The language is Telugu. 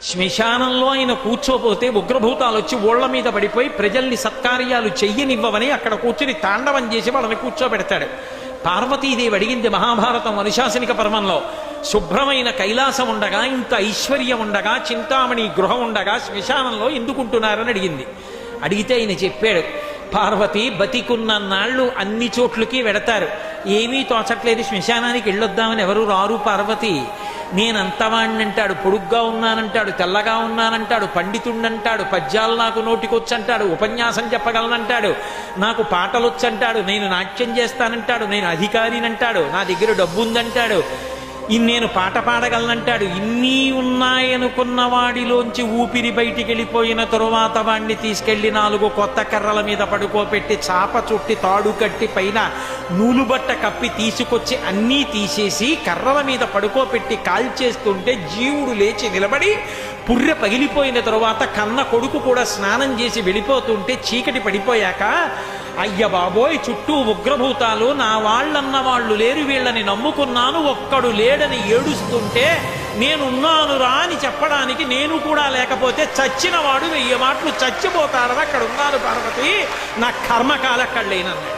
శ్మశానంలో ఆయన కూర్చోపోతే ఉగ్రభూతాలు వచ్చి ఓళ్ల మీద పడిపోయి ప్రజల్ని సత్కార్యాలు చెయ్యనివ్వవని అక్కడ కూర్చుని తాండవం చేసి వాళ్ళని కూర్చోబెడతాడు. పార్వతీదేవి అడిగింది మహాభారతం అనుశాసనిక పర్వంలో, శుభ్రమైన కైలాసం ఉండగా, ఇంత ఐశ్వర్యం ఉండగా, చింతామణి గృహం ఉండగా శ్మశానంలో ఎందుకుంటున్నారని అడిగింది. అడిగితే ఆయన చెప్పాడు, పార్వతి బతికున్న నాళ్ళు అన్ని చోట్లకి వెడతారు, ఏమీ తోచట్లేదు, శ్మశానానికి వెళ్ళొద్దామని ఎవరు రారు పార్వతి. నేనంతవాణ్ణంటాడు, పొడుగ్గా ఉన్నానంటాడు, తెల్లగా ఉన్నానంటాడు, పండితుండంటాడు, పద్యాలు నాకు నోటికొచ్చంటాడు, ఉపన్యాసం చెప్పగలనంటాడు, నాకు పాటలొచ్చంటాడు, నేను నాట్యం చేస్తానంటాడు, నేను అధికారినంటాడు, నా దగ్గర డబ్బు ఉందంటాడు, నేను పాట పాడగలనంటాడు. ఇన్ని ఉన్నాయనుకున్న వాడిలోంచి ఊపిరి బయటికి వెళ్ళిపోయిన తరువాత వాణ్ణి తీసుకెళ్లి 4 కొత్త కర్రల మీద పడుకోపెట్టి చాప చుట్టి తాడు కట్టి పైన నూలుబట్ట కప్పి తీసుకొచ్చి అన్నీ తీసేసి కర్రల మీద పడుకోపెట్టి కాల్చేస్తుంటే జీవుడు లేచి నిలబడి పుర్రె పగిలిపోయిన తరువాత కన్న కొడుకు కూడా స్నానం చేసి వెళ్ళిపోతుంటే చీకటి పడిపోయాక, అయ్య బాబోయ్ చుట్టూ ఉగ్రభూతాలు, నా వాళ్ళన్న వాళ్ళు లేరు, వీళ్ళని నమ్ముకున్నాను, ఒక్కడు లేడని ఏడుస్తుంటే నేనున్నాను రా అని చెప్పడానికి నేను కూడా లేకపోతే చచ్చిన వాడు 1000 మాటలు చచ్చిపోతాడని అక్కడ ఉన్నాను పార్వతి, నా కర్మకాల అక్కడ లేనన్నాడు.